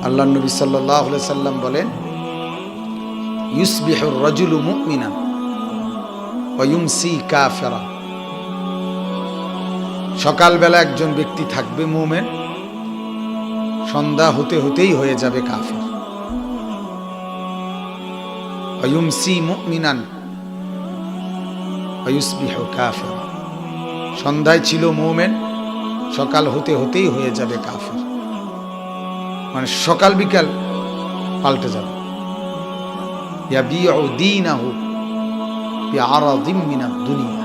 আল্লাহ নবী সাল্লাল্লাহু আলাইহি সাল্লাম বলেন, ইউসবিহুর রাজুলু মুমিনান ওয়া ইউমসি কাফিরা। সকালবেলা একজন ব্যক্তি থাকবে মুমিন, সন্ধ্যা হতে হতেই হয়ে যাবে কাফির। ওয়া ইউমসি মুমিনান ওয়া ইউসবিহু কাফিরা। সন্ধ্যায় ছিল মুমিন, সকাল হতে হতেই হয়ে যাবে কাফির। মানে সকাল বিকাল পাল্টে যাবে। ইয়াবিউ দীনাহু বিআরাদিম মিনাদ দুনিয়া।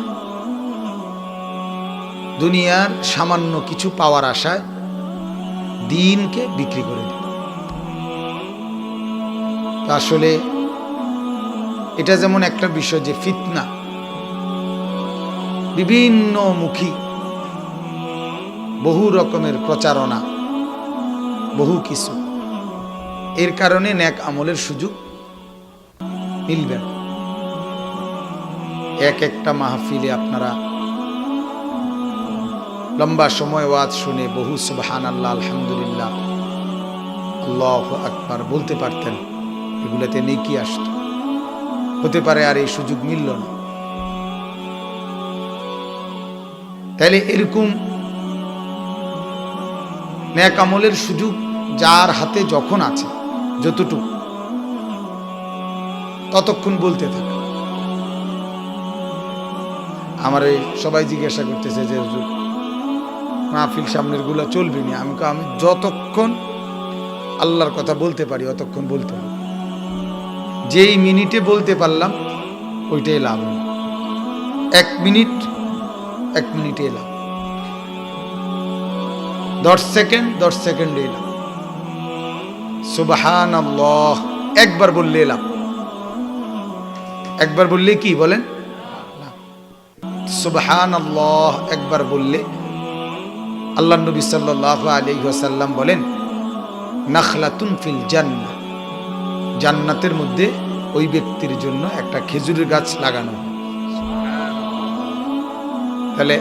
দুনিয়ার সামান্য কিছু পাওয়ার আশায় দিনকে বিক্রি করে দেবে। আসলে এটা যেমন একটা বিষয় যে ফিতনা, বিভিন্ন মুখী বহু রকমের প্রচারণা, বহু কিছু, এর কারণে নেক আমলের সুযোগ মিলবে না। একটা মাহফিলে আপনারা লম্বা সময় ওয়াজ শুনে বহু সুবহানাল্লাহ, আলহামদুলিল্লাহ, আল্লাহু আকবার বলতে পারতেন, এগুলোতে নেকি আসত। হতে পারে আর এই সুযোগ মিলল না। তাইলে এরকম নেক আমলের সুযোগ যার হাতে যখন আছে, যতটুকু, ততক্ষণ বলতে থাকে। আমার সবাই জিজ্ঞাসা করতেছে যে হুজুর মাহফিল সামনের গুলা চলবে না। আমি যতক্ষণ আল্লাহর কথা বলতে পারি অতক্ষণ বলতে হবে। যেই মিনিটে বলতে পারলাম ওইটাই লাভ। 1 মিনিটে লাভ, 10 সেকেন্ডে লাভ। সুবহানাল্লাহ একবার বললে লাভ। একবার বললে কি বলেন? সুবহানাল্লাহ একবার বললে আল্লাহ নবী সাল্লাল্লাহু আলাইহি ওয়াসাল্লাম বলেন, নাখলাতুন ফিল জান্নাহ, জান্নাতের মধ্যে ওই ব্যক্তির জন্য একটা খেজুরের গাছ লাগানো। তাহলে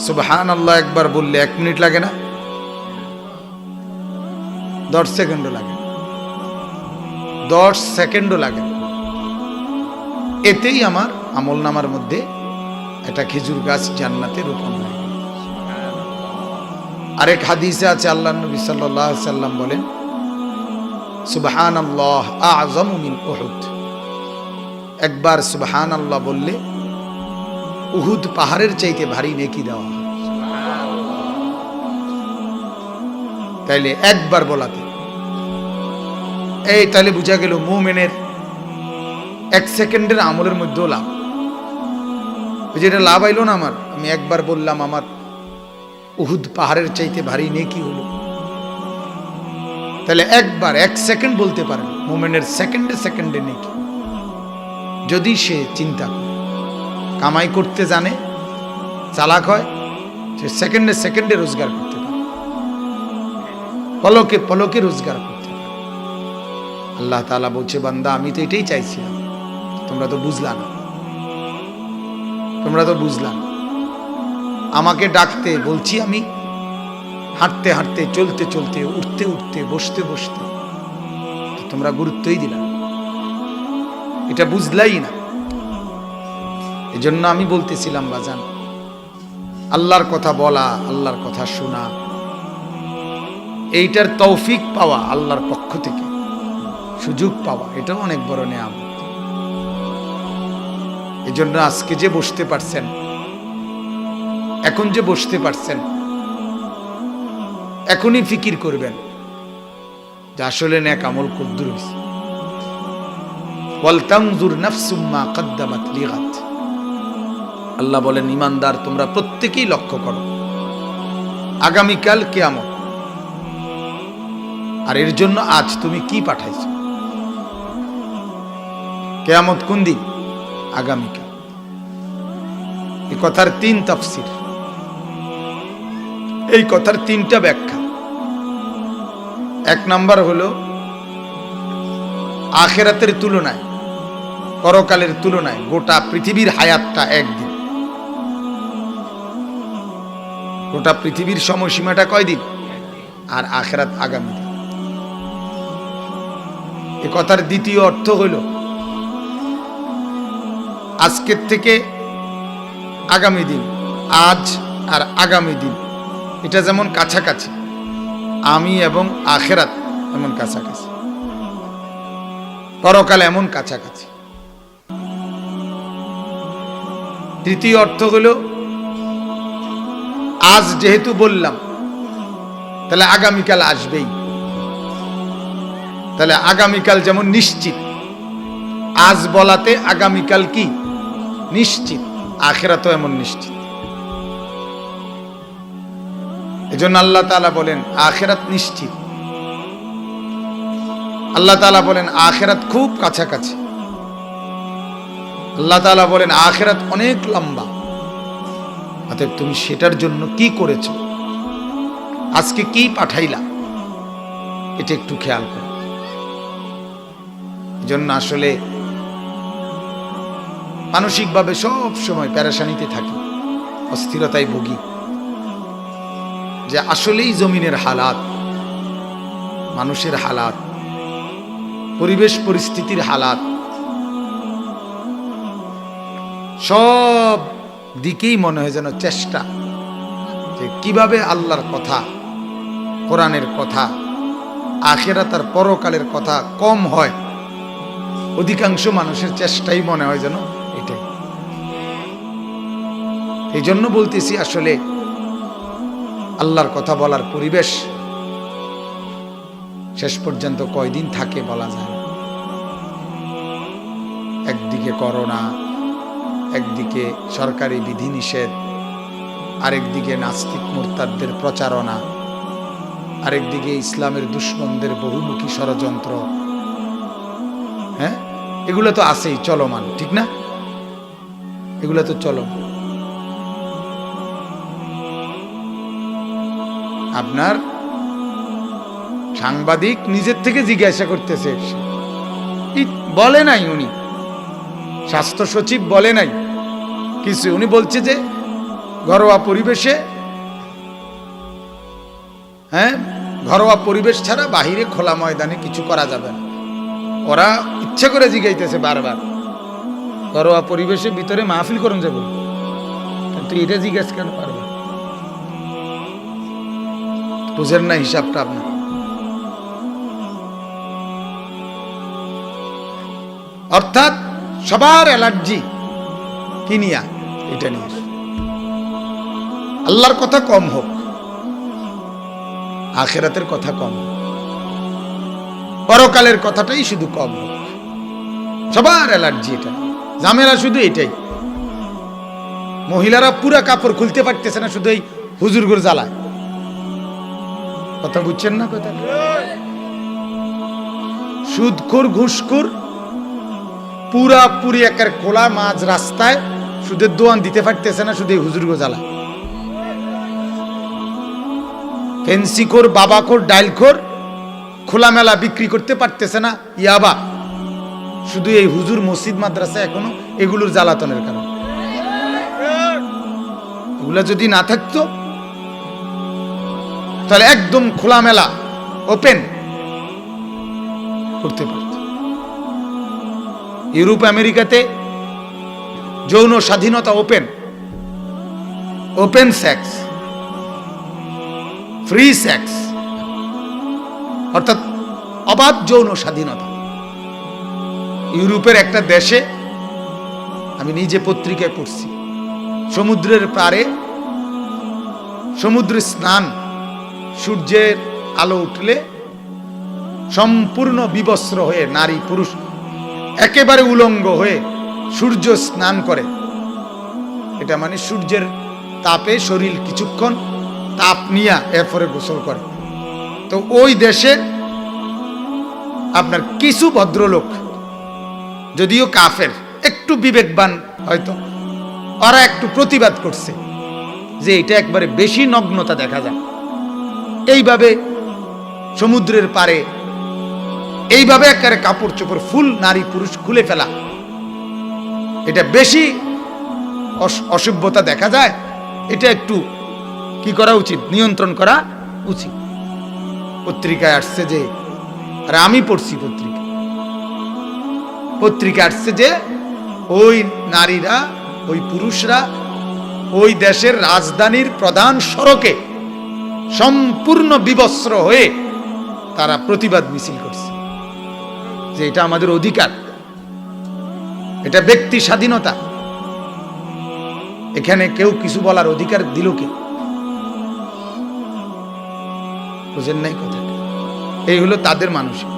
সুবহানাল্লাহ একবার বললে 1 মিনিট লাগে না, 10 সেকেন্ডও লাগে, 10 সেকেন্ডও লাগে। এতেই আমার আমল নামার মধ্যে একটা খেজুর গাছ জান্নাতে রোপণ হয়। আরেক হাদিসে আছে আল্লাহ নবী সাল্লাল্লাহু আলাইহি সাল্লাম বলেন, সুবহানাল্লাহ আ'যামু মিন উহুদ। একবার সুবহানাল্লাহ বললে উহুদ পাহাড়ের চাইতে ভারী নেকি দেওয়া হয়। তাইলে একবার বলাতে তাহলে বুঝা গেল মুমিনের 1 সেকেন্ডের আমলের মধ্যেও লাভ। যেটা লাভ আইলো না আমার, আমি একবার বললাম আমার উহুদ পাহাড়ের চাইতে ভারী নেকি হলো। তাহলে একবার 1 সেকেন্ড বলতে পারেন, মুমিনের সেকেন্ডে নেকি। যদি সে চিন্তা করে, কামাই করতে জানে, চালাক হয়, সে সেকেন্ডে রোজগার করতে পারে, পলকে রোজগার করতে পারে। আল্লাহ তাআলা বলছে, বান্দা আমি তো এটাই চাইছিলাম, তোমরা তো বুঝলা না। আমাকে ডাকতে বলছি, আমি হাঁটতে হাঁটতে, চলতে চলতে, উঠতে উঠতে, বসতে বসতে, তোমরা গুরুত্বই দিলা, এটা বুঝলাই না। এজন্য আমি বলতেছিলাম বাজান, আল্লাহর কথা বলা, আল্লাহর কথা শোনা, এইটার তৌফিক পাওয়া আল্লাহর পক্ষ থেকে, সুযোগ পাওয়া, এটাও অনেক বড় নেয়ামত। এজন্য আজকে যে বসতে পারছেন, এখন যে বসতে পারছেন, এখনই ফিকির করবেন যে আসলে নেক আমল কদ্দুর হইছে। ওয়াল তানজুর নাফসুম মা কদ্দামাত লিগাত। আল্লাহ বলেন, ঈমানদার তোমরা প্রত্যেকেই লক্ষ্য করো আগামীকাল কিয়ামত, আর এর জন্য আজ তুমি কি পাঠাইছো। কিয়ামত কোন দিন? আগামীকাল। এই কথার 3 তাফসীর, এই কথার 3টা ব্যাখ্যা। 1 নাম্বার হলো আখিরাতের তুলনায়, পরকালের তুলনায় গোটা পৃথিবীর হায়াতটা একদিন। গোটা পৃথিবীর সময়সীমাটা কয়দিন? আর আখিরাত আগামী দিন। এ কথার দ্বিতীয় অর্থ হইল আজকের থেকে আগামী দিন, আজ আর আগামী দিন এটা যেমন কাছাকাছি, আমি এবং আখিরাত এমন কাছাকাছি, পরকাল এমন কাছাকাছি। তৃতীয় অর্থ হলো আজ যেহেতু বললাম তাহলে আগামীকাল আসবেই, তাহলে আগামীকাল যেমন নিশ্চিত, আজ বলাতে আগামীকাল কি নিশ্চিত, আখিরাতও এমন নিশ্চিত। এজন্য আল্লাহ তাআলা বলেন আখিরাত নিশ্চিত। আল্লাহ তাআলা বলেন আখিরাত খুব কাছাকাছি। আল্লাহ তাআলা বলেন আখিরাত অনেক লম্বা। অতএব তুমি সেটার জন্য কি করেছো, আজকে কি পাঠাইলা, এটা একটু খেয়াল করো। এজন্য আসলে মানসিকভাবে সব সময় পেরেশানিতে থাকি, অস্থিরতায় ভুগি, যে আসলেই জমিনের হালাত, মানুষের হালাত, পরিবেশ পরিস্থিতির হালাত সব দিকেই মনে হয় যেন চেষ্টা যে কিভাবে আল্লাহর কথা, কোরআনের কথা, আখিরাত আর পরকালের কথা কম হয়। অধিকাংশ মানুষের চেষ্টাই মনে হয় যেন এটাই। এই জন্য বলতেছি আসলে আল্লাহর কথা বলার পরিবেশ শেষ পর্যন্ত কয়দিন থাকে বলা যায় না। একদিকে করোনা, একদিকে সরকারি বিধিনিষেধ, আরেকদিকে নাস্তিক মুরতাদদের প্রচারণা, আরেকদিকে ইসলামের দুশমনদের বহুমুখী ষড়যন্ত্র। হ্যাঁ, এগুলো তো আছেই, চলমান, ঠিক না? এগুলো তো চলমান। আপনার সাংবাদিক নিজের থেকে জিজ্ঞাসা করতেছে, বলে নাই উনি, স্বাস্থ্য সচিব বলে নাই কিছু, উনি বলছে যে ঘরোয়া পরিবেশে, হ্যাঁ, ঘরোয়া পরিবেশ ছাড়া বাহিরে খোলা ময়দানে কিছু করা যাবে না। ওরা ইচ্ছা করে জিগাইতেছে বারবার, ঘরোয়া পরিবেশের ভিতরে মাহফিল করুন যাবো, কিন্তু এটা জিজ্ঞাসা কেন পারবে? বুঝেন না হিসাবটা আপনার? অর্থাৎ সবার অ্যালার্জি কি নিয়ে, এটা নিয়ে। আল্লাহর কথা কম হোক, আখিরাতের কথা কম হোক, পরকালের কথাটাই শুধু কম হোক, সবার অ্যালার্জি এটা, ঝামেলা শুধু এটাই। মহিলারা পুরা কাপড় খুলতে পারতেছে না শুধু এই হুজুরগুর জ্বালায়। কথা বুঝছেন না? কথা সুদখোর, ঘুষখোর, পুরাপুরি একের খোলা মাঝ রাস্তায় সুদের দোয়ান দিতে পারতেছে না শুধু এই হুজুরগো জ্বালায়। ফেন্সিখোর, বাবাখোর, ডাইলখোর খোলামেলা বিক্রি করতে পারতেছে না ইয়াবা, শুধু এই হুজুর মসজিদ মাদ্রাসা এখনো এগুলোর জ্বালাতনের কারণে। এগুলা যদি না থাকতো তাহলে একদম খোলামেলা ওপেন করতে পারত। ইউরোপ আমেরিকাতে যৌন স্বাধীনতা open, open sex, free sex, অর্থাৎ অবাধ যৌন স্বাধীনতা। ইউরোপের একটা দেশে আমি নিজে পত্রিকায় পড়ছি, সমুদ্রের পাড়ে সমুদ্রে স্নান, সূর্যের আলো উঠলে সম্পূর্ণ বিবস্ত্র হয়ে নারী পুরুষ একেবারে উলঙ্গ হয়ে সূর্য স্নান করে। এটা মানে সূর্যের তাপে শরীর কিছুক্ষণ তাপ নিয়ে এরপরে গোসল করে। তো ওই দেশে আপনার কিছু ভদ্রলোক, যদিও কাফের, একটু বিবেকবান হয়তো, ওরা একটু প্রতিবাদ করছে যে এটা একবারে বেশি নগ্নতা দেখা যায়, এইভাবে সমুদ্রের পারে এইভাবে একেবারে কাপড় চোপড় ফুল নারী পুরুষ খুলে ফেলা, এটা বেশি অসভ্যতা দেখা যায়। এটা একটু কি করা উচিত, নিয়ন্ত্রণ করা উচিত। পত্রিকায় আসছে যে, আরে আমি পড়ছি পত্রিকা, পত্রিকা আসছে যে ওই নারীরা, ওই পুরুষরা ওই দেশের রাজধানীর প্রধান সড়কে সম্পূর্ণ বিবস্ত্র হয়ে তারা প্রতিবাদ মিছিল করছে যে এটা আমাদের অধিকার, এটা ব্যক্তি স্বাধীনতা, এখানে কেউ কিছু বলার অধিকার দিল কে? বুঝেন নাই কথা? এই হলো তাদের মানসিকতা।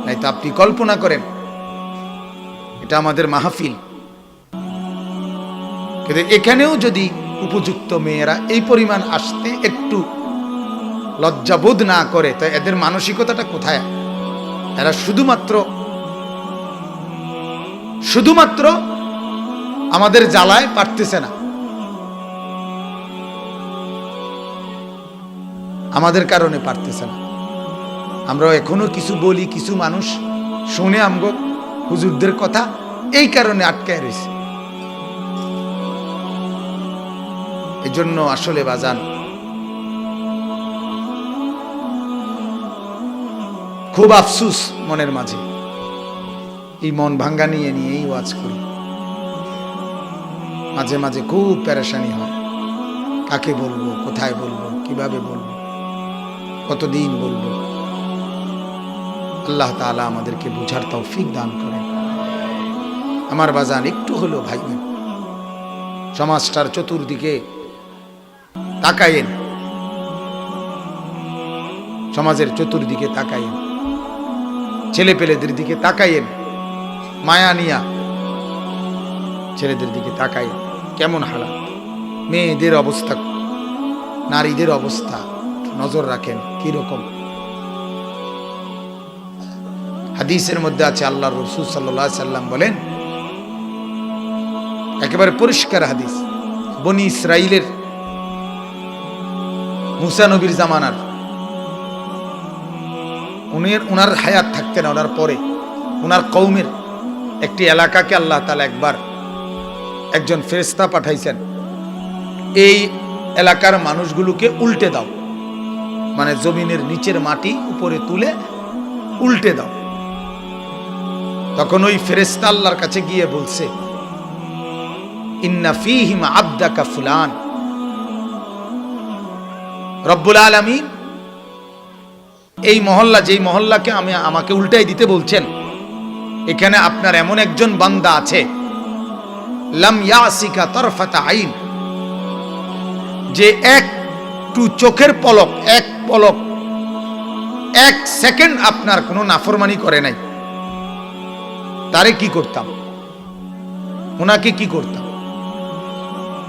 নাই তো আপনি কল্পনা করেন এটা আমাদের মাহফিল, কিন্তু এখানেও যদি উপযুক্ত মেয়েরা এই পরিমাণ আসতে একটু লজ্জাবোধ না করে, তো এদের মানসিকতাটা কোথায়? এরা শুধুমাত্র আমাদের জ্বালায় পারতেছে না, আমাদের কারণে পারতেছে না। আমরা এখনো কিছু বলি, কিছু মানুষ শুনে আমগো হুজুরদের কথা, এই কারণে আটকায় রয়েছে। এই জন্য আসলে বাজান খুব আফসুস মনের মাঝে, এই মন ভাঙ্গা নিয়েই ওয়াজ করি। মাঝে মাঝে খুব পেরেশানি হয়, কাকে বলবো, কোথায় বলবো, কিভাবে বলবো, কতদিন বলবো। আল্লাহ তাআলা আমাদেরকে বুঝার তৌফিক দান করেন। আমার বাজান একটু হলো ভাইবেন, সমাজটার চতুর্দিকে তাকায়েন, সমাজের চতুর্দিকে তাকায়েন, ছেলে পেলেদের দিকে তাকায়েন, মায়া নিয়া ছেলেদের দিকে তাকায়েন, কেমন হালাত, মেয়েদের অবস্থা, নারীদের অবস্থা নজর রাখেন কিরকম। হাদিসের মধ্যে আছে, আল্লাহর রাসূল সাল্লাল্লাহু আলাইহি সাল্লাম বলেন, একেবারে পরিষ্কার হাদিস, বনি ইসরাইলের মুসা নবীর জামানার, উনার হায়াত থাকতে না, ওনার পরে উনার কওমের একটি এলাকাকে আল্লাহ তাআলা একবার একজন ফেরেশতা পাঠাইছেন, এই এলাকার মানুষগুলোকে উল্টে দাও, মানে জমিনের নিচের মাটি উপরে তুলে উল্টে দাও। তখন ওই ফেরেশতা আল্লাহর কাছে গিয়ে বলছে, ইন্না ফীহিম আবদাকা ফুলান, রব্বুল আলামিন এই মহল্লা, যেই মহল্লাকে আমাকে উল্টাই দিতে বলছেন, এখানে আপনার এমন একজন বান্দা আছে, লাম ইয়াসিকা তরফাতা আইন, যে একটু চোখের পলক, এক সেকেন্ড আপনার কোনো নাফরমানি করে নাই, তারে কি করতাম, ওনাকে কি করতাম?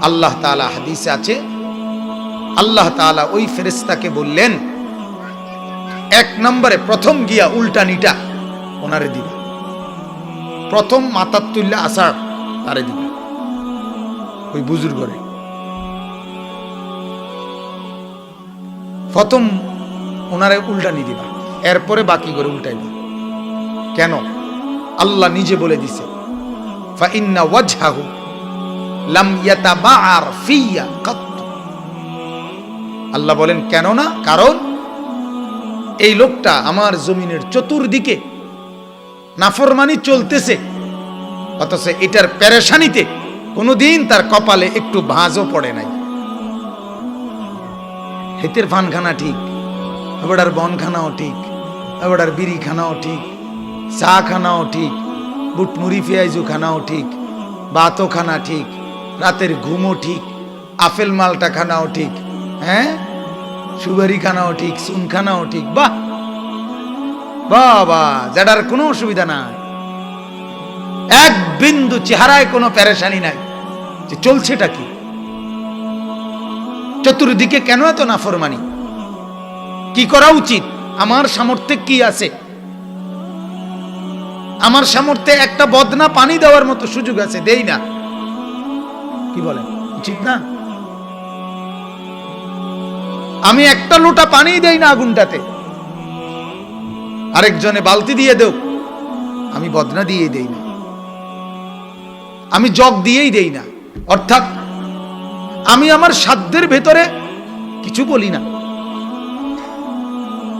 আল্লাহ তাআলা হাদিসে আছে, আল্লাহ তাআলা ওই ফেরেশতাকে বললেন, এক নম্বরে প্রথম গিয়া উল্টানিটা ওনারে দিবা, প্রথম মাথার তুল্লা আসার তারে দিবা, ওই বুজুর্গরে প্রথম ওনারে উল্টানি দিবা, এরপরে বাকি করে উল্টাইবা। কেন? আল্লাহ নিজে বলে দিছে, ফা ইন্না ওয়াজহাহু লাম ইয়াতাবাআর ফিয়া কাত। আল্লাহ বলেন কেন না? কারণ এই লোকটা আমার জমিনের চতুর্দিকে নাফরমানি চলতেছে, অথচ এটার পেরেশানিতে কোনোদিন তার কপালে একটু ভাঁজও পড়ে নাই। হেতের ফানখানা ঠিক, এবারে বনখানাও ঠিক, এবারে বিড়ি খানাও ঠিক, চা খানাও ঠিক, বুটমুড়ি পেঁয়াজু খানাও ঠিক, ভাতও খানা ঠিক, রাতের ঘুমও ঠিক, আপেল মালটা খানাও ঠিক, হ্যাঁ, সুবারি খানাও ঠিক, চুন খানাও ঠিক। বাহ বাবা, যাটার কোনো অসুবিধা নাই, এক বিন্দু চেহারায় কোনো পেরেশানি নাই, যে চলছেটা কি, চতুর্দিকে কেন এত নাফরমানি, কি করা উচিত, আমার সামর্থ্যে কি আছে, আমার সামর্থ্যে একটা বদনা পানি দেওয়ার মতো সুযোগ আছে, দেই না, কি বলেন, উচিত না? আমি একটা লোটা পানি দেই না আগুনটাতে, আরেকজনে বালতি দিয়ে দেও, আমি বদনা দিয়ে দেই না, আমি জগ দিয়েই দেই না, অর্থাৎ আমি আমার সাধ্যের ভেতরে কিছু বলি না।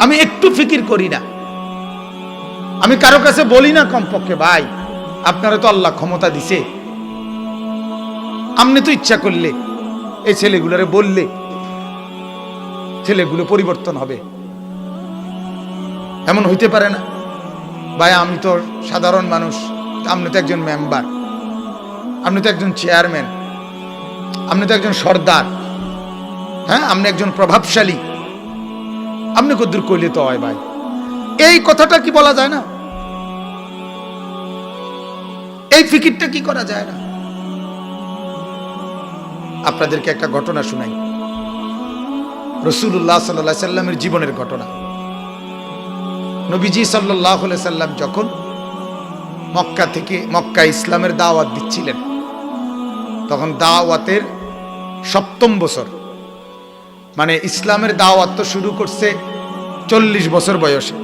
আমি একটু ফিকির করি না। আমি কারো কাছে বলি না কমপক্ষে, ভাই আপনারা তো আল্লাহ ক্ষমতা দিছে, আপনি তো ইচ্ছা করলে এই ছেলেগুলোরে বললে ছেলেগুলো পরিবর্তন হবে। এমন হইতে পারে না ভাই, আমি তো সাধারণ মানুষ, আপনি তো একজন মেম্বার, আপনি তো একজন চেয়ারম্যান, আপনি তো একজন সর্দার, হ্যাঁ আপনি একজন প্রভাবশালী, আপনি কদ্দুর কইলে তো হয় ভাই। এই কথাটা কি বলা যায় না? এই ফিকিরটা কি করা যায় না? আপনাদেরকে একটা ঘটনা শুনাই, রাসূলুল্লাহ সাল্লাল্লাহু আলাইহি সাল্লামের জীবনের ঘটনা। নবীজি সাল্লাল্লাহু আলাইহি সাল্লাম যখন মক্কা ইসলামের দাওয়াত দিচ্ছিলেন, তখন দাওয়াতের ৭ম বছর, মানে ইসলামের দাওয়াত তো শুরু করছে 40 বছর বয়সে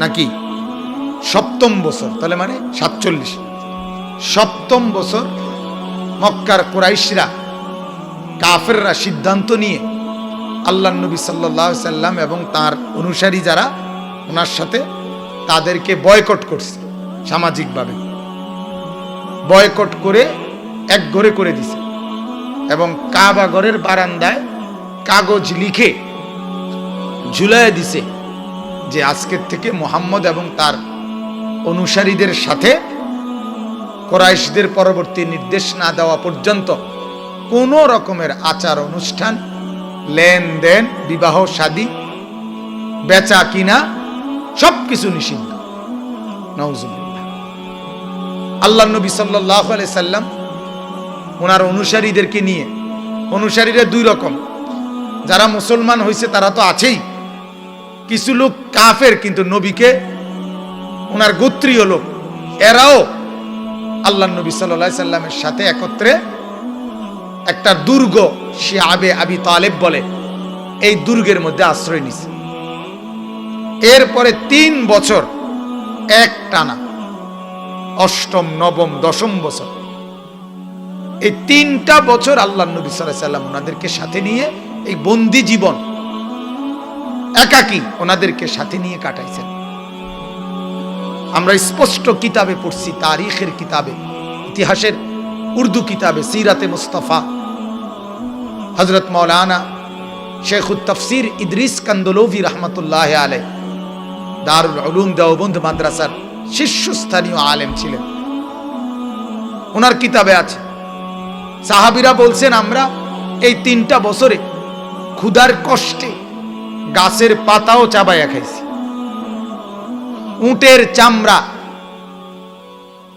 নাকি ৭ম বছর, তাহলে মানে ৪৭। ৭ম বছর মক্কার কুরাইশরা, কাফেররা সিদ্ধান্ত নিয়ে আল্লাহর নবী সাল্লাল্লাহু আলাইহি সাল্লাম এবং তার অনুসারী যারা ওনার সাথে, তাদেরকে বয়কট করছে। সামাজিকভাবে বয়কট করে একঘরে করে দিছে এবং কাবা ঘরের বারান্দায় কাগজ লিখে ঝুলাইয়া দিছে যে আজকের থেকে মুহাম্মদ এবং তার অনুসারীদের সাথে কুরাইশদের পরবর্তী নির্দেশ না দেওয়া পর্যন্ত কোনো রকমের আচার অনুষ্ঠান, লেনদেন, বিবাহ শাদী, বেচা কিনা সবকিছু নিষিদ্ধ। নাউজুবিল্লাহ। আল্লাহর নবী সাল্লাল্লাহু আলাইহি সাল্লাম ওনার অনুসারীদেরকে নিয়ে, অনুসারীরা দুই রকম, যারা মুসলমান হয়েছে তারা তো আছেই, কিছু লোক কাফের কিন্তু নবীকে, ওনার গোত্রীয় লোক, এরাও আল্লাহর নবী সাল্লাল্লাহু আলাইহি সাল্লামের সাথে একত্রে একটা দুর্গ, শিআবে আবি তালেব বলে, এই দুর্গের মধ্যে আশ্রয় নিছে। এরপরে ৩ বছর এক টানা, ৮ম, ৯ম, ১০ম বছর, এই 3টা বছর আল্লাহর নবী সাল্লাল্লাহু আলাইহি সাল্লাম ওনাদেরকে সাথে নিয়ে এই বন্দি জীবন, একাকী ওনাদেরকে সাথে নিয়ে কাটাইছেন। আমরা স্পষ্ট কিতাবে পড়ছি, তারিখের কিতাবে, ইতিহাসের উর্দু কিতাবে, সিরাতে মুস্তাফা, হযরত মাওলানা শেখুত তাফসীর ইদ্রিস কান্দলভি রহমতুল্লাহ আলাইহি দারুল উলুম দেওবন্দ মাদ্রাসার শীর্ষস্থানীয় আলেম ছিলেন। ওনার কিতাবে আছে, সাহাবীরা বলছেন আমরা এই 3টা বছরে ক্ষুধার কষ্টে গাছের পাতাও চাবাইয়া খাইছি, উটের চামড়া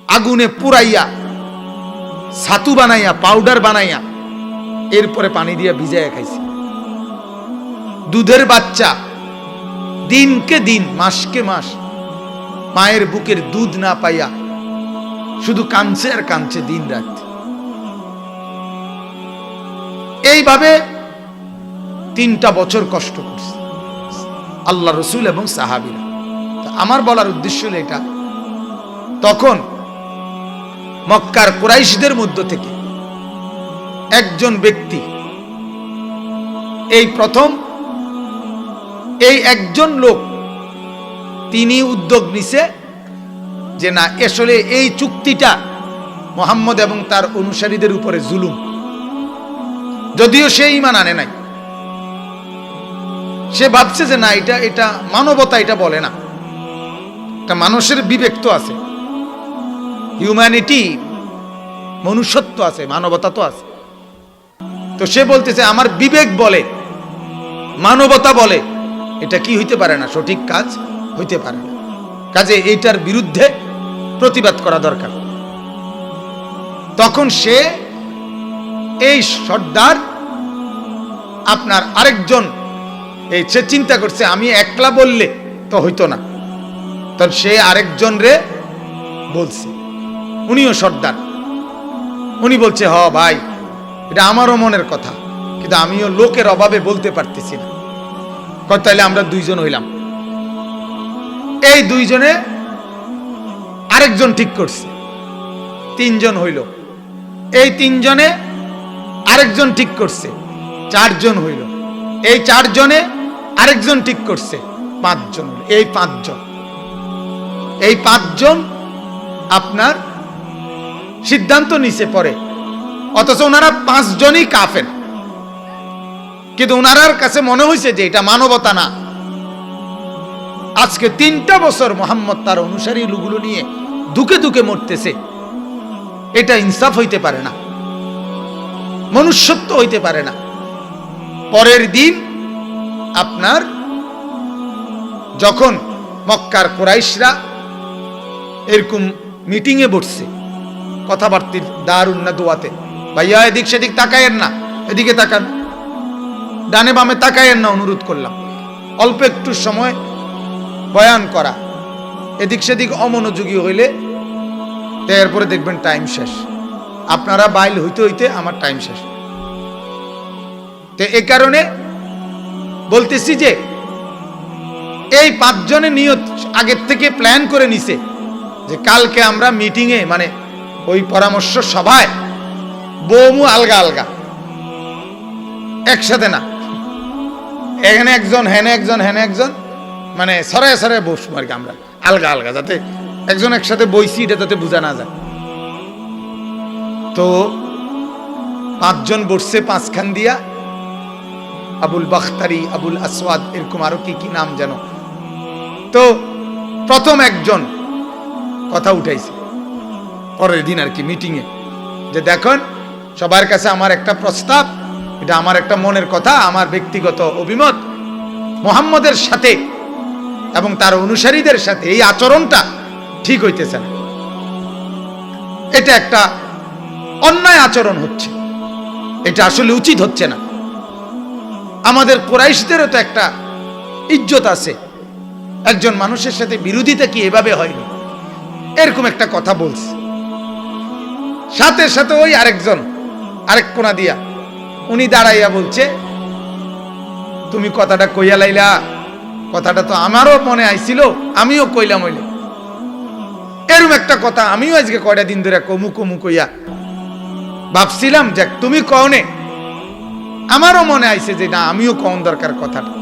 আগুনে পুরাইয়া, ছাতু বানাইয়া, পাউডার বানাইয়া, এরপরে পানি দিয়ে ভিজাইয়া খাইছি। দুধের বাচ্চা দিনকে দিন, মাসকে মাস মায়ের বুকের দুধ না পাইয়া শুধু কাঁদছে আর কাঁদছে দিন রাত। এইভাবে 3টা বছর কষ্ট করছে আল্লাহ রসুল এবং সাহাবীরা। আমার বলার উদ্দেশ্য হলো এটা, তখন মক্কার কুরাইশদের মধ্য থেকে একজন ব্যক্তি, এই প্রথম এই একজন লোক, তিনি উদ্যোগ নিছে যে না, আসলে এই চুক্তিটা মুহাম্মদ এবং তার অনুসারীদের উপরে জুলুম, যদিও সে ঈমান আনে নাই। সে ভাবছে যে না, এটা মানবতা, এটা বলে না, একটা মানুষের বিবেক তো আছে, হিউম্যানিটি, মনুষ্যত্ব আছে, মানবতা তো আছে। তো সে বলতেছে আমার বিবেক বলে, মানবতা বলে এটা কি হইতে পারে না, সঠিক কাজ হইতে পারে না, কাজে এইটার বিরুদ্ধে প্রতিবাদ করা দরকার। তখন সে, এই সর্দার আপনার আরেকজন, এই সে চিন্তা করছে আমি একলা বললে তো হইতো না, তখন সে আরেকজন রে বলছে, উনিও সর্দার, উনি বলছে হ ভাই, এটা আমারও মনের কথা, কিন্তু আমিও লোকের অভাবে বলতে পারতেছি না, তাইলে আমরা 2 জন হইলাম। এই 2 জনে আরেকজন ঠিক করছে, 3 জন হইল। এই 3 জনে আরেকজন ঠিক করছে, 4 জন হইল। এই 4 জনে আরেকজন ঠিক করছে, 5 জন। এই 5 জন আপনার সিদ্ধান্ত নিছে পরে, অথচ ওনারা 5 জনই কাফের, কিন্তু ওনারার কাছে মনে হয়েছে যে এটা মানবতা না। আজকে 3টা বছর মোহাম্মদ তার অনুসারী লোকগুলো নিয়ে দুকে দুকে মরতেছে, এটা ইনসাফ হইতে পারে না, মনুষ্যত্ব হইতে পারে না। পরের দিন আপনার যখন মক্কার কুরাইশরা এরকম মিটিংয়ে বসছে, কথাবার্তির দারুন না দোয়াতে, ভাইয়া এদিক সেদিক তাকায়েন না, এদিকে তাকান, ডানে বামে তাকায়েন না, অনুরোধ করলাম। অল্প একটু সময় বয়ান করা, এদিক সেদিক অমনোযোগী হইলে এরপরে দেখবেন টাইম শেষ, আপনারা বাইল হইতে হইতে আমার টাইম শেষ। তো এই কারণে বলতেছি যে এই 5 জনের নিয়ত আগের থেকে প্ল্যান করে নিছে যে কালকে আমরা মিটিংয়ে, মানে ওই পরামর্শ সভায় বৌমু আলগা আলগা, একসাথে না, এখানে একজন হেনে একজন হেনে একজন, মানে সরায় সরায় বসবো আর কি আমরা, আলগা আলগা, যাতে একজন একসাথে বইছি এটা যাতে বোঝা না যায়। তো 5 জন বসছে 5 খান দিয়া, আবুল বাখতারি, আবুল আসওয়াদ, এরকম আরো কি কি নাম যেন। তো প্রথম একজন কথা উঠাইছে পরের দিন আর কি মিটিংয়ে, যে দেখুন সবার কাছে আমার একটা প্রস্তাব, এটা আমার একটা মনের কথা, আমার ব্যক্তিগত অভিমত, মুহাম্মদের সাথে এবং তার অনুসারীদের সাথে এই আচরণটা ঠিক হইতেছে না, এটা একটা অন্যায় আচরণ হচ্ছে, এটা আসলে উচিত হচ্ছে না। আমাদের কুরাইশদেরও তো একটা ইজ্জত আছে, একজন মানুষের সাথে বিরোধিতা কি এভাবে হয়নি, এরকম একটা কথা বলছে। সাথে সাথে ওই আরেকজন আরেক কোনা দিয়া উনি দাঁড়াইয়া বলছে, তুমি কথাটা কইয়া লাইলা, কথাটা তো আমারও মনে আইছিল, আমিও কইলাম, হইলে এরকম একটা কথা আমিও আজকে কয়টা দিন ধরে কমু কমু কইয়া ভাবছিলাম, যে তুমি কওনে, আমারও মনে আইছে যে না আমিও কন দরকার কথাটা।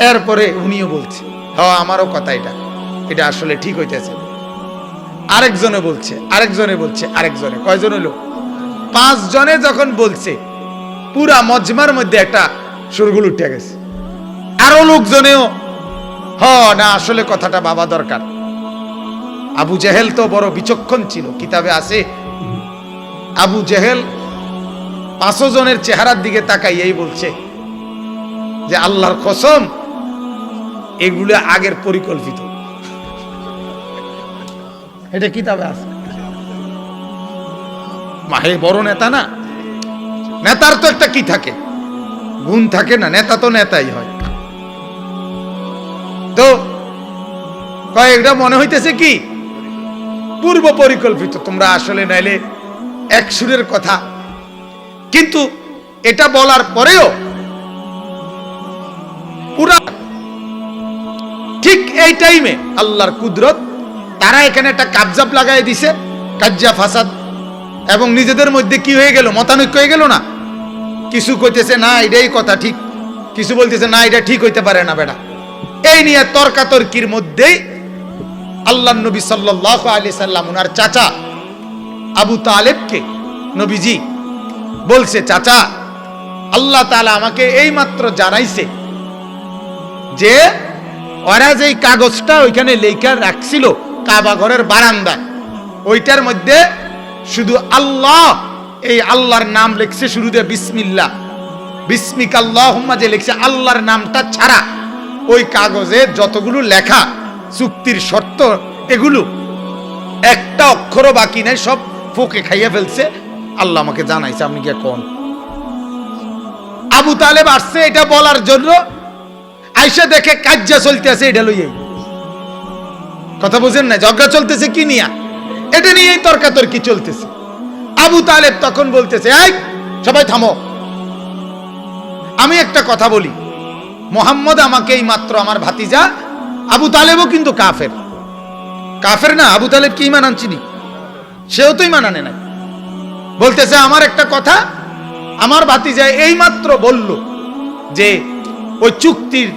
এরপরে উনিও বলছে, হ্যাঁ আমারও কথা, এটা আসলে ঠিক হইতেছে। আরেকজনে বলছে, আরেকজনে বলছে, আরেকজনে, কয়জন হলো? 5 জনে যখন বলছে, পুরা মজমার মধ্যে একটা সুরগুল উঠে গেছে। আরো লোকজনেও না আসলে কথাটা ভাবা দরকার। আবু জেহেল তো বড় বিচক্ষণ ছিল, কিতাবে আছে আবু জেহেল 5 জনের চেহারার দিকে তাকাইয়াই বলছে যে আল্লাহর কসম এগুলো আগের পরিকল্পিত। এটা কিতাবে আছে। মাহে বড় নেতা না, নেতার তো একটা কি থাকে, গুণ থাকে না, নেতা তো নেতাই হয়। তো কয়েকটা মনে হইতেছে কি পূর্ব পরিকল্পিত, তোমরা আসলে নাইলে এক সুরের কথা। কিন্তু এটা বলার পরেও পুরা ঠিক এই টাইমে আল্লাহর কুদরত, তারা এখানে একটা কাবজাব লাগাই দিছে, কাজ্জা ফাসাদ, এবং নিজেদের মধ্যে কি হয়ে গেল, মতানৈক্য হয়ে গেল না। কিছু কইতেছে না এটাই কথা ঠিক, কিছু বলতেছে না এটা ঠিক হইতে পারে না বেটা। এই নিয়ে তর্কাতর্কির মধ্যেই আল্লাহর নবী সাল্লাল্লাহু আলাইহি সাল্লাম ওনার চাচা আবু তালেবকে নবীজি বলছে, চাচা আল্লাহ তাআলা আমাকে এই মাত্র জানাইছে যে ওরা যেই কাগজটা ওইখানে লেখা রাখছিল কাবা ঘরের বারান্দায়, ওইটার মধ্যে শুধু আল্লাহ, এই আল্লাহর নাম লিখছে শুরুতে বিসমিল্লাহ, বিসমিকাল্লাহুম্মা যে লিখছে আল্লাহর নামটা ছাড়া ওই কাগজে যতগুলো লেখা চুক্তির শর্ত, এগুলো একটা অক্ষরও বাকি নাই, সব ফোকে খাইয়া ফেলছে। আল্লাহ আমাকে জানাইছে, আপনি কি কোন? আবু তালেব আসছে এটা বলার জন্য, আইসা দেখে কাজ্জা চলতেছে, এটা লইয়াই কথা বুঝেন না, ঝগড়া চলতেছে কি নিয়া, এটা নিয়েই তর্কাতর্কি চলতেছে। আবু তালেব তখন বলতেছে, এই সবাই থামো, আমি একটা কথা বলি, মুহাম্মদ আমাকে এই মাত্র, আমার ভাতিজা আবু তালেবও কিন্তু কাফের, কাফের না, আবু তালেব কি ঈমান আনছিনি, সেও তো ঈমান আনে নাই। বলতেছে আমার একটা কথা, আমার ভাতিজা এই মাত্র বলল যে ওই চুক্তির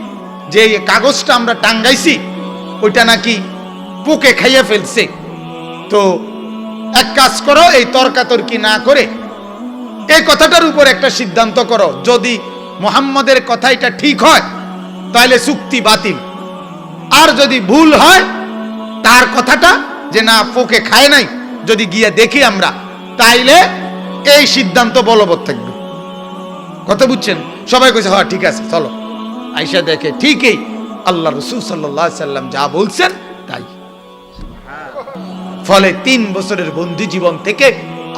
যে এই কাগজটা আমরা টাঙ্গাইছি ওইটা নাকি পোকে খাইয়ে ফেলছে। তো এক কাজ করো, এই তর্কাতর্কি না করে এই কথাটার উপর একটা সিদ্ধান্ত করো, যদি মুহাম্মদের কথা এটা ঠিক হয় তাহলে চুক্তি বাতিল, আর যদি ভুল হয় তার কথাটা যে না পোকে খায় নাই যদি গিয়ে দেখি আমরা, তাইলে এই সিদ্ধান্ত বলবৎ থাকবে। কথা বুঝছেন? সবাই কইছে হ্যাঁ ঠিক আছে চলো। আয়েশা দেখে ঠিকই আল্লাহ রাসূল সাল্লাল্লাহু আলাইহি সাল্লাম যা বলছেন তাই। ফলে 3 বছরের বন্দী জীবন থেকে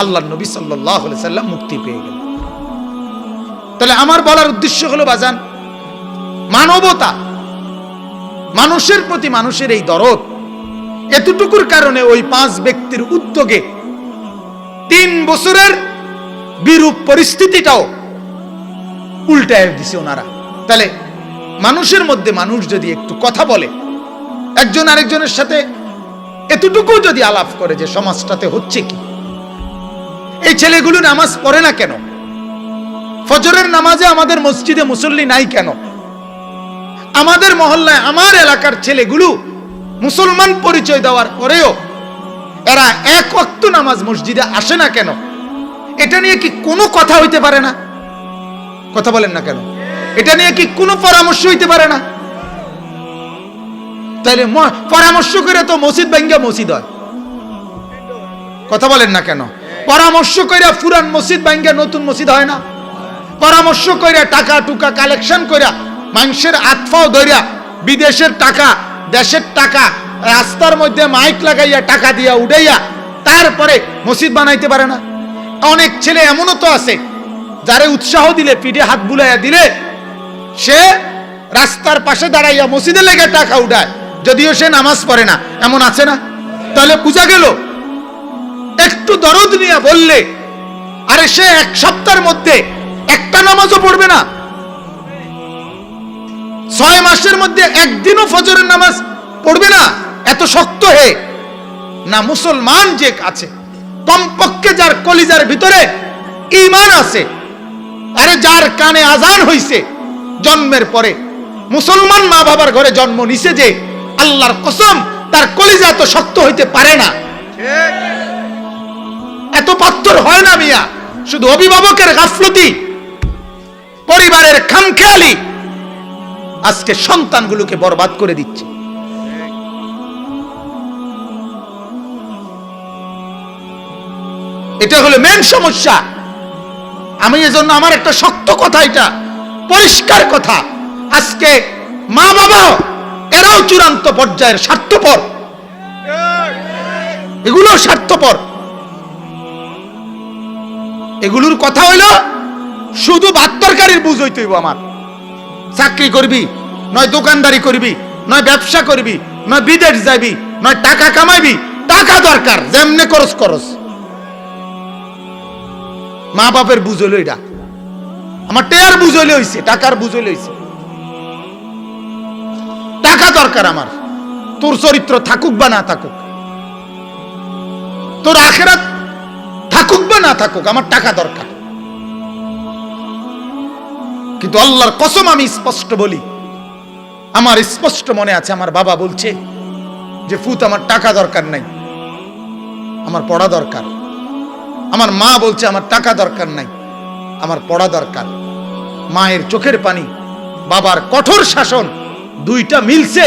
আল্লাহর নবী সাল্লাল্লাহু আলাইহি সাল্লাম মুক্তি পেয়ে গেলেন। তাহলে আমার বলার উদ্দেশ্য হলো বাজান, মানবতা, মানুষের প্রতি মানুষের এই দরদ, এতটুকুর কারণে ওই 5 ব্যক্তির উদ্যোগে 3 বছরের বিরূপ পরিস্থিতিটাও উল্টায় দিছে ওনারা। তাহলে মানুষের মধ্যে মানুষ যদি একটু কথা বলে, একজন আরেকজনের সাথে এতটুকু যদি আলাপ করে যে সমাজটাতে হচ্ছে কি, এই ছেলেগুলো নামাজ পড়ে না কেন, ফজরের নামাজে আমাদের মসজিদে মুসল্লি নাই কেন, আমাদের মহল্লায় আমার এলাকার ছেলেগুলো মুসলমান পরিচয় দেওয়ার পরেও এরা এক ওয়াক্ত নামাজ মসজিদে আসে না কেন, এটা নিয়ে কি কোনো কথা হইতে পারে না? কথা বলেন না কেন? এটা নিয়ে কি কোনো পরামর্শ হইতে পারে না? তাইলে পরামর্শ করে তো মসজিদ ভাঙ্গা মসজিদ হয়। কথা বলেন না কেন? পরামর্শ করে পুরান মসজিদ ভাঙ্গা নতুন মসজিদ হয় না? পরামর্শ করে টাকা টুকা কালেকশন করে মানুষের আতফাও ধরিয়া বিদেশের টাকা দেশের টাকা রাস্তার মধ্যে মাইক লাগাইয়া টাকা দিয়া উঠাইয়া তারপরে মসজিদ বানাইতে পারে না? অনেক ছেলে এমনও তো আছে যারে উৎসাহ দিলে, পিঠে হাত বুলাইয়া দিলে সে রাস্তার পাশে দাঁড়াইয়া মসজিদে লেগে টাকা উঠায়, যদিও সে নামাজ পড়ে না। এমন আছে না? তাহলে বোঝা গেল একটু দরদ নিয়ে বললে, আরে সে 1 সপ্তাহের মধ্যে একটা নামাজও পড়বে না, 6 মাসের মধ্যে একদিনও ফজরের নামাজ পড়বে না, এত শক্ত হে না? মুসলমান যে আছে, কমপক্ষে যার কলিজার ভিতরে ঈমান আছে, আরে যার কানে আজান হইছে জন্মের পরে, মুসলমান মা বাবার ঘরে জন্ম নিছে, যে আল্লাহর কসম তার কলিজা তো শক্ত হইতে পারে না, এত পাথর হয় না মিয়া। শুধু অভিভাবকের গাফলতি, পরিবারের খামখেয়ালি আজকে সন্তানগুলোকে বরবাদ করে দিচ্ছে। এটা হলো মেন সমস্যা। আমি এজন্য আমার একটা শক্ত কথা, এটা পরিষ্কার কথা, আজকে মা বাবা এরাও চূড়ান্ত পর্যায়ের স্বার্থপর, এগুলো স্বার্থপর। এগুলোর কথা হইল শুধু ভাত তরকারির বুঝ হইতে হইব। আমার চাকরি করবি, নয় দোকানদারি করবি, নয় ব্যবসা করবি, নয় বিদেশ যাবি, নয় টাকা কামাইবি, টাকা দরকার, যেমনে করস করস। মা বাপের বুঝ হইল এটা, আমার টেয়ার বুঝ হইলে হইছে, টাকার বুঝ হইলে হইছে। টাকা দরকার আমার, তোর চরিত্র থাকুক বা না থাকুক, তোর আখিরাত থাকুক বা না থাকুক, আমার টাকা দরকার। কিন্তু আল্লাহর কসম আমি স্পষ্ট বলি, আমার স্পষ্ট মনে আছে আমার বাবা বলছে যে ফুত আমার টাকা দরকার নাই, আমার পড়া দরকার। আমার মা বলছে আমার টাকা দরকার নাই, আমার পড়া দরকার। মায়ের চোখের পানি, বাবার কঠোর শাসন, দুইটা মিলছে।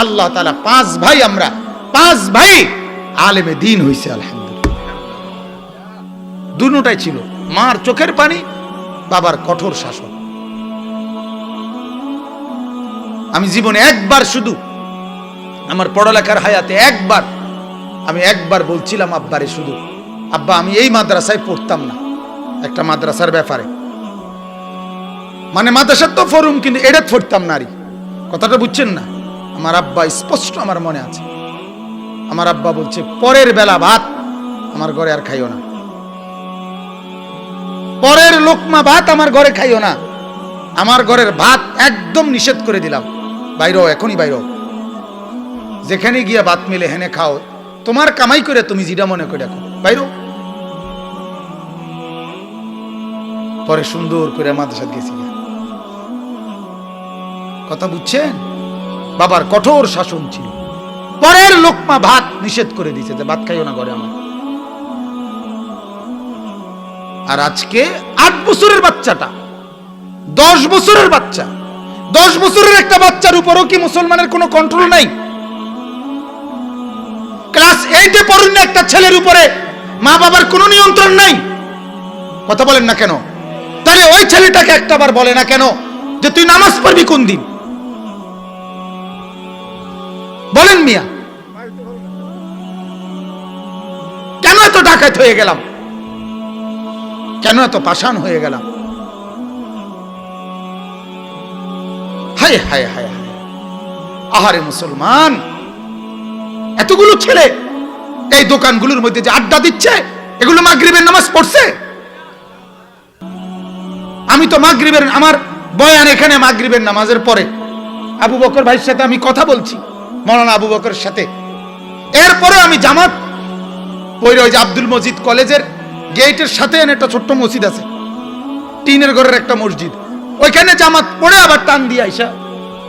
আল্লাহ তাআলা 5 ভাই, আমরা 5 ভাই আলেমে দ্বীন হইছে আলহামদুলিল্লাহ। দুটোটাই ছিল, মার চোখের পানি, বাবার কঠোর শাসন। আমি জীবনে একবার, শুধু আমার পড়ালেখার হায়াতে আমি একবার বলছিলাম আব্বারে, শুধু আব্বা আমি এই মাদ্রাসায় পড়তাম না, একটা মাদ্রাসার ব্যাপারে, মানে মাদ্রাসার তো ফরুম কিন্তু এটা পড়তাম না। কথাটা বুঝছেন না? আমার আব্বা স্পষ্ট আমার মনে আছে, আমার আব্বা বলছে পরের বেলা ভাত আমার ঘরে আর খাইও না, পরের লোকমা ভাত আমার ঘরে খাইও না, আমার ঘরের ভাত একদম নিষেধ করে দিলাম, বাইরে এখনই বাইরে, যেখানে গিয়া ভাত মিলে হেনে খাও, তোমার কামাই করে তুমি যেটা মনে করে রাখো, বাইরে। পরে সুন্দর করে মাদ্রাসা গেছি, কথা বুঝছেন? বাবার কঠোর শাসন ছিল, পরের লোকমা ভাত নিষেধ করে দিয়েছে যে ভাত খাইও না ঘরে আমার। আর আজকে 8 বছরের বাচ্চাটা, 10 বছরের বাচ্চা, 10 বছরের একটা বাচ্চার উপরও কি মুসলমানের কোনো কন্ট্রোল নাই? ক্লাস 8-এ পড়েন না একটা ছেলের উপরে মা বাবার কোনো নিয়ন্ত্রণ নাই? কথা বলেন না কেন? তাহলে ওই ছেলেটাকে একটাবার বলে না কেন যে তুই নামাজ পড়বি কোন দিন? বলেন মিয়া, কেন এত ডাকাত হয়ে গেলাম? কেন এত পাষাণ হয়ে গেলাম? হায় হায় হায় হায়, আহারে মুসলমান, এতগুলো ছেলে এই দোকানগুলোর মধ্যে যে আড্ডা দিচ্ছে, এগুলো মাগরিবের নামাজ পড়ছে? আমি তো মাগরিবের, আমার বয়ান এখানে মাগরিবের নামাজের পরে আবু বকর ভাইয়ের সাথে আমি কথা বলছি, মৌলানা আবু বকরের সাথে। এরপরে আমি জামাত পড়ে ওই যে আব্দুল মজিদ কলেজের গেটের সাথে একটা ছোট্ট মসজিদ আছে, টিনের ঘরের একটা মসজিদ, ওইখানে জামাত পড়ে আবার টান দিয়ে আইসা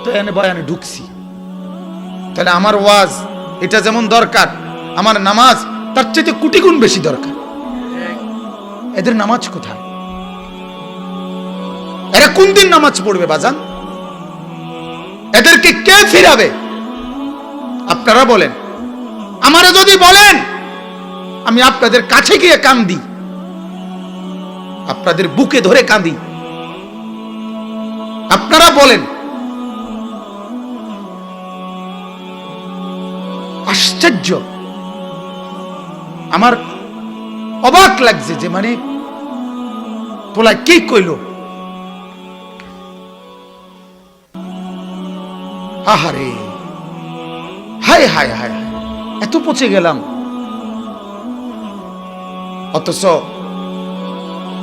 তো এনে বয়ানে ঢুকছি। তাহলে আমার ওয়াজ এটা যেমন দরকার, আমার নামাজ তার চেয়ে কোটি গুণ বেশি দরকার। এদের নামাজ কোথায়? এরা কোন দিন নামাজ পড়বে বাজান? এদেরকে কে ফিরাবে? আপনারা বলেন। আমারা যদি বলেন, আমি আপনাদের কাছে গিয়ে কাঁদি, আপনাদের বুকে ধরে কাঁদি। আপনারা বলেন। আশ্চর্য, আমার অবাক লাগছে যে মানে পোলা কি কইল। আহারে, হায় হায় হায়, এত পচে গেলাম। অথচ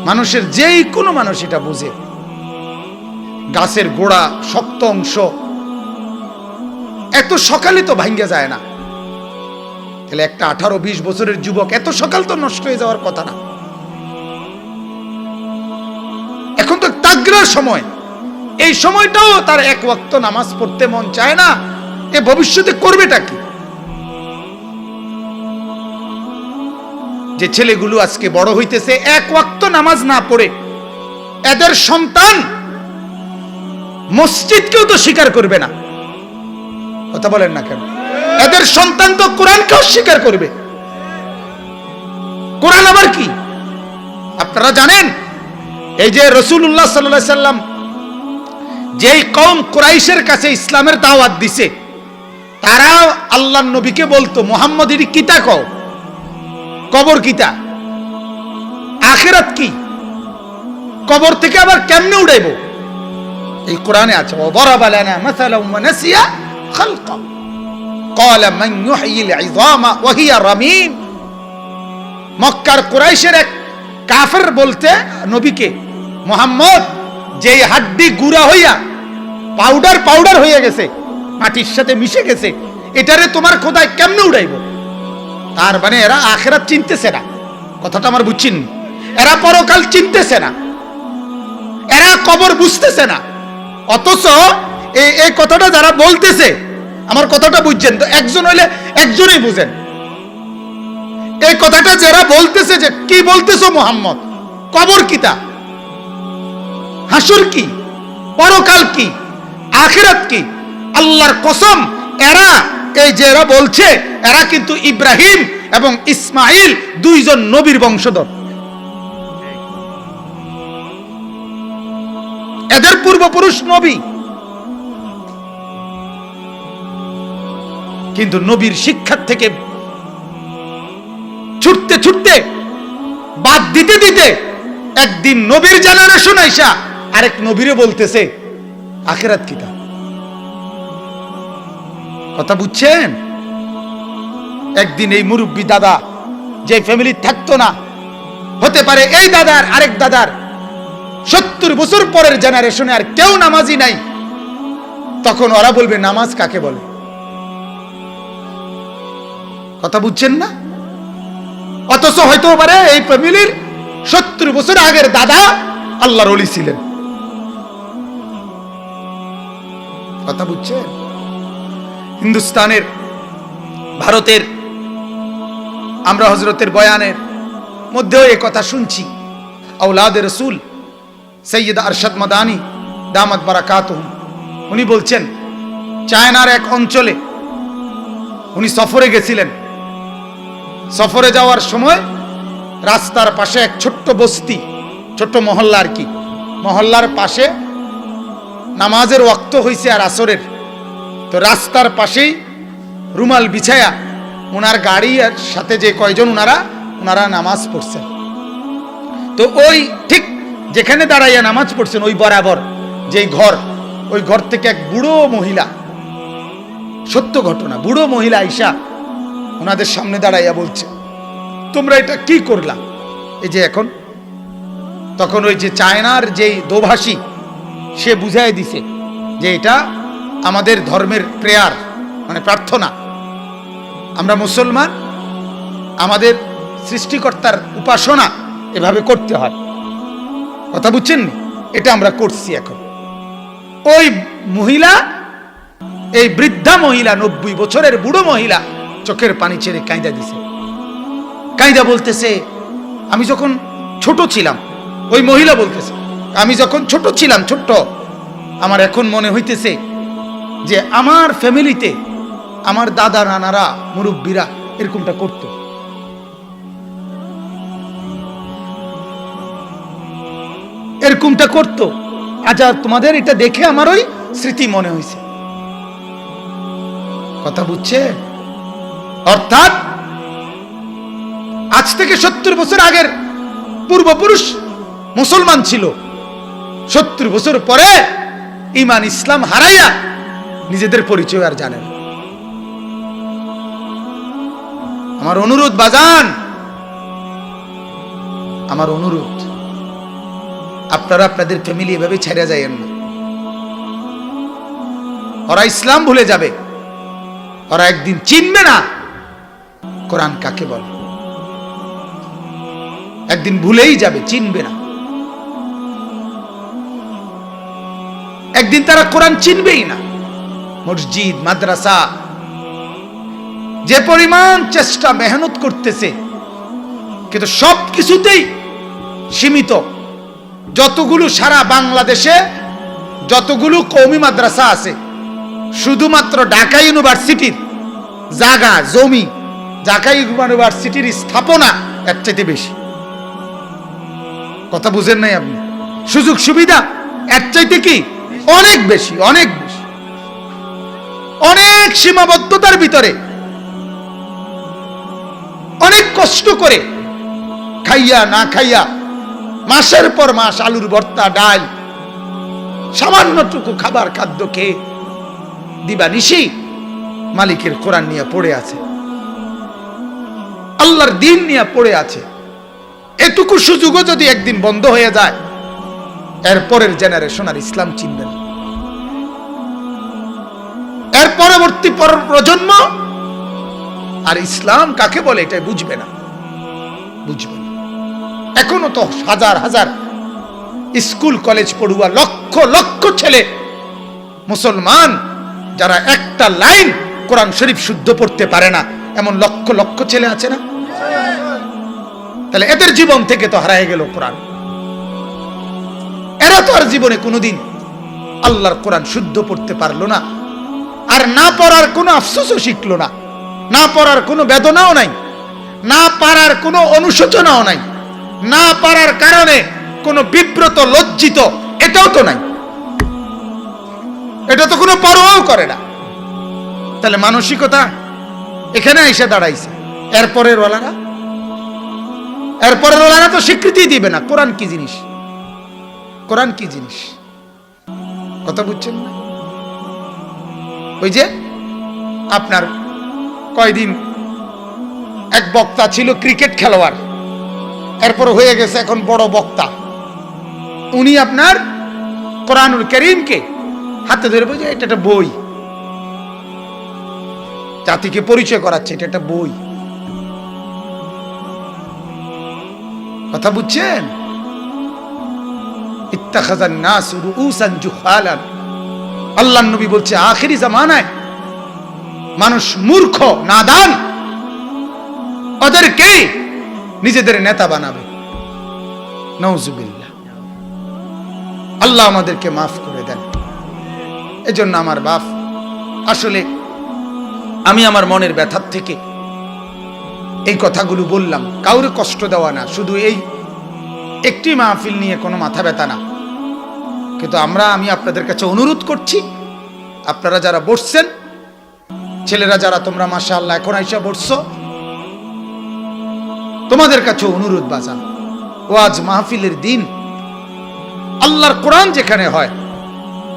মানুষের যেই কোনো মানুষ এটা বুঝে, গাছের গোড়া শক্ত অংশ এত সকালে তো ভাঙ্গে যায় না। তাহলে একটা 18-20 বছরের যুবক এত সকাল তো নষ্ট হয়ে যাওয়ার কথা না। এখন তো তাগরার সময়, এই সময়টাও তার এক ওয়াক্ত নামাজ পড়তে মন চায় না। এ ভবিষ্যতে করবেটা কি? যে ছেলেগুলো আজকে বড় হইতেছে এক ওয়াক্ত নামাজ না পড়ে, এদের সন্তান মসজিদকেও তো স্বীকার করবে না। কথা বলেন না কেন? এদের সন্তান তো কোরআনকেও স্বীকার করবে। কোরআন আবার কি? আপনারা জানেন, এই যে রাসূলুল্লাহ সাল্লাল্লাহু আলাইহি সাল্লাম যেই কওম কুরাইশের কাছে ইসলামের দাওয়াত দিছে, তারা আল্লাহর নবীকে বলতো, মুহাম্মদ এর কিতা কও, কবর কিতা, আখিরাত কি, কবর থেকে আবার কেমনে উড়াইবো? এই কোরআনে আছে, ওয়াদারাবা লানা মাসালান ওয়া নাসিয়া খালকা ক্বালা মান ইউহয়িল ইযামা ওয়া হিয়া রামীম। মক্কার কুরাইশের এক কাফের বলতে নবীকে, মুহাম্মদ যেই হাড্ডি গুঁড়া হইয়া পাউডার পাউডার হয়ে গেছে, মাটির সাথে মিশে গেছে, এটারে তোমার খোদায় কেমনে উড়াইবো? তার মানে এরা আখিরাত চিনতেছে না। কথাটা আমার বুঝছেন? এরা পরকাল চিনতেছে না, এরা কবর বুঝতেছে না। অথচ এই কথাটা যারা বলতেছে, আমার কথাটা বুঝছেন তো? একজন হইলে একজনই বুঝেন। এই কথাটা যারা বলতেছে, যে কি বলতেছো মুহাম্মদ, কবর কিতা, হাসর কি, পরকাল কি, আখিরাত কি, আল্লাহর কসম, এরা এই যে এরা বলছে, এরা কিন্তু ইব্রাহিম এবং ইসমাইল দুইজন নবীর বংশধর। এদের পূর্বপুরুষ নবী। কিন্তু নবীর শিক্ষার থেকে ছুটতে ছুটতে, বাদ দিতে দিতে, একদিন নবীর জেনারেশন আইসা আরেক নবীরে বলতেছে আখিরাত কিতা। কথা বুঝছেন? একদিন এই মুরব্বী দাদা, যে ফ্যামিলি থাকতো না, হতে পারে এই দাদার আরেক দাদার 70 বছর পরের জেনারেশনে আর কেউ নামাজি নাই, তখন ওরা বলবে নামাজ কাকে বলে। কথা বুঝছেন না? অথচ হয়তো পারে এই ফ্যামিলির 70 বছর আগের দাদা আল্লাহর ওলি ছিলেন। কথা বুঝছেন? হিন্দুস্তানের, ভারতের, আমরা হযরতের বয়ানের মধ্যেও এই কথা শুনছি। আওলাদে রসুল সৈয়দ আরশাদ মাদানী দামাত বারাকাতুহুম উনি বলছেন, চায়নার এক অঞ্চলে উনি সফরে গেছিলেন। সফরে যাওয়ার সময় রাস্তার পাশে এক ছোট্ট বস্তি, ছোট্ট মহল্লা আর কি, মহল্লার পাশে নামাজের ওয়াক্ত হয়েছে আর আসরের। তো রাস্তার পাশেই রুমাল বিছায়া ওনার গাড়ির সাথে যে কয়জন ওনারা নামাজ পড়ছেন। তো ওই ঠিক যেখানে দাঁড়াইয়া নামাজ পড়ছেন ওই বরাবর যেই ঘর, ওই ঘর থেকে এক বুড়ো মহিলা, সত্য ঘটনা, বুড়ো মহিলা আইসা ওনাদের সামনে দাঁড়াইয়া বলছে, তোমরা এটা কি করলা? এই যে এখন, তখন ওই যে চায়নার যেই দোভাষী সে বুঝাই দিছে যে এটা আমাদের ধর্মের প্রেয়ার, মানে প্রার্থনা। আমরা মুসলমান, আমাদের সৃষ্টিকর্তার উপাসনা এভাবে করতে হয়। কথা বুঝছেন? এটা আমরা করছি। এখন ওই মহিলা, এই বৃদ্ধা মহিলা, 90 বছরের বুড়ো মহিলা চোখের পানি ছেড়ে কাঁদা দিছে। কাঁদা বলতেছে, আমি যখন ছোট ছিলাম, ওই মহিলা বলতেছে, আমি যখন ছোট ছিলাম, ছোট্ট, আমার এখন মনে হইতেছে যে আমার ফ্যামিলিতে আমার দাদা নানারা, মুরব্বীরা এরকমটা করত। এরকমটা করত। আচ্ছা, তোমাদের এটা দেখে আমার ওই স্মৃতি মনে হয়েছে। কথা বুঝছে? অর্থাৎ আজ থেকে 70 বছর আগের পূর্বপুরুষ মুসলমান ছিল, 70 বছর পরে ঈমান ইসলাম হারাইয়া নিজেদের পরিচয় আর জানেন। আমার অনুরোধ বাজান, আমার অনুরোধ, আপনারা আপনাদের ফ্যামিলি এভাবে ছেড়ে যায়েন না। ওরা ইসলাম ভুলে যাবে, ওরা একদিন চিনবে না কোরআন কাকে বলে, একদিন ভুলেই যাবে, চিনবে না। একদিন তারা কোরআন চিনবেই না। মসজিদ, মাদ্রাসা যে পরিমাণ চেষ্টা মেহনত করতেছে, কিন্তু সব কিছুতেই সীমিত। যতগুলো সারা বাংলাদেশে যতগুলো কওমি মাদ্রাসা আছে, শুধুমাত্র ঢাকা ইউনিভার্সিটির জায়গা জমি, ঢাকা ইউনিভার্সিটির স্থাপনা এর চাইতে বেশি। কথা বুঝেন নাই আপনি? সুযোগ সুবিধা এর চাইতে কি অনেক বেশি, অনেক বেশি। অনেক সীমাবদ্ধতার ভিতরে অনেক কষ্ট করে খাইয়া না খাইয়া মাসের পর মাস আলুর ভর্তা, ডাল, সামান্যটুকু খাবার খাদ্য খেয়ে দিবানিশি মালিকের কোরআন নিয়ে পড়ে আছে, আল্লাহর দ্বীন নিয়ে পড়ে আছে। এটুকু সুযোগও যদি একদিন বন্ধ হয়ে যায়, এর পরের জেনারেশন আর ইসলাম চিনবে না। এর পরবর্তী প্রজন্ম আর ইসলাম কাকে বলে এটাই বুঝবে না, বুঝবে না। এখনো তো হাজার হাজার স্কুল কলেজ পড়ুয়া, লক্ষ লক্ষ ছেলে মুসলমান যারা একটা লাইন কোরআন শরীফ শুদ্ধ পড়তে পারে না, এমন লক্ষ লক্ষ ছেলে আছে না? তাহলে এদের জীবন থেকে তো হারিয়ে গেল কোরআন। এরা তো আর জীবনে কোনোদিন আল্লাহর কোরআন শুদ্ধ পড়তে পারলো না, আর না পড়ার কোনো আফসোসও শিখলো না, না পড়ার কোনো বেদনাও নাই, না পারার কোনো অনুশোচনাও নাই, না পারার কারণে কোনো বিব্রত, লজ্জিত এটাও তো নাই, এটা তো কোনো পরোয়াও করে না। তাহলে মানসিকতা এখানে এসে দাঁড়াইছে। এরপরের ওলারা তো স্বীকৃতি দিবে না কোরআন কি জিনিস, কোরআন কি জিনিস। কথা বুঝছেন না? ওই যে আপনার কয়দিন এক বক্তা ছিল, ক্রিকেট খেলোয়াড়, এরপর হয়ে গেছে এখন বড় বক্তা। উনি আপনার কোরআনুল কারীমকে হাতে ধরে বলছে এটা একটা বই, জাতিকে পরিচয় করাচ্ছে এটা একটা বই। কথা বুঝছেন? ইত্তাখাযান নাস রুউসান জুহালান, আল্লাহর নবী বলছে আখিরি জামানায় মানুষ মূর্খ নাদান ওদেরকে নিজেদের নেতা বানাবে। নাউজুবিল্লাহ। আল্লাহ আমাদেরকে মাফ করে দেন। এজন্য আমার বাপ, আসলে আমি আমার মনের ব্যথার থেকে এই কথাগুলো বললাম, কাউরে কষ্ট দেওয়া না, শুধু এই একটি মাহফিল নিয়ে কোনো মাথা ব্যথা না। কিন্তু আমি আপনাদের কাছে অনুরোধ করছি, আপনারা যারা বসছেন, ছেলেরা যারা তোমরা মাশাআল্লাহ এখন আইসা বসছো, তোমাদের কাছে অনুরোধ বাজান, ওয়াজ মাহফিলের দিন আল্লাহর কোরআন যেখানে হয়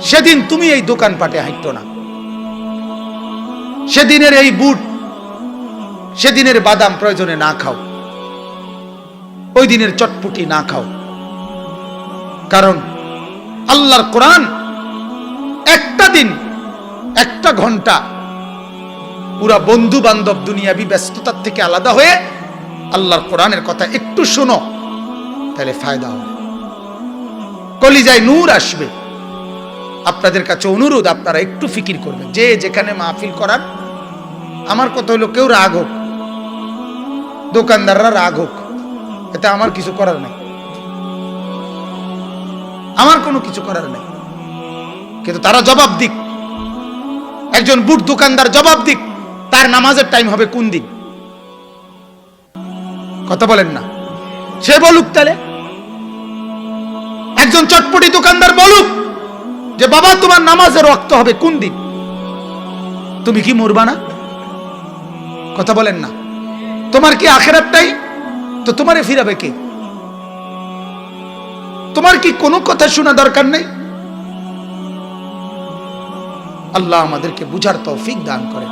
সেদিন তুমি এই দোকানপাটে হাঁটো না। সেদিনের এই বুট, সেদিনের বাদাম প্রয়োজনে না খাও, ওই দিনের চটপুটি না খাও। কারণ আল্লাহর কোরআন একটা দিন, একটা ঘন্টা পুরা বন্ধু বান্ধব দুনিয়াবি ব্যস্ততার থেকে আলাদা হয়ে আল্লাহর কোরআনের কথা একটু শোনো, তাহলে ফায়দা হবে, কলিজায় নূর আসবে। আপনাদের কাছে অনুরোধ, আপনারা একটু ফিকির করবেন, যে যেখানে মাহফিল করার। আমার কথা হলো, কেউ রাগ হোক, দোকানদাররা রাগ হোক, এতে আমার কিছু করার নেই, আমার কোনো কিছু করার নেই। কিন্তু তারা জবাব দিক, একজন বুট দোকানদার জবাব দিক, তার নামাজের টাইম হবে কোন দিন, কথা বলেন না, সে বলুক। তাহলে একজন চটপটি দোকানদার বলুক যে বাবা তোমার নামাজের ওয়াক্ত হবে কোন দিন। তুমি কি মরবা না? কথা বলেন না। তোমার কি আখিরাতটাই তো তোমারে ফিরাবে কে? তোমার কি কোনো কথা শোনা দরকার নেই? আল্লাহ আমাদেরকে বুঝার তৌফিক দান করেন।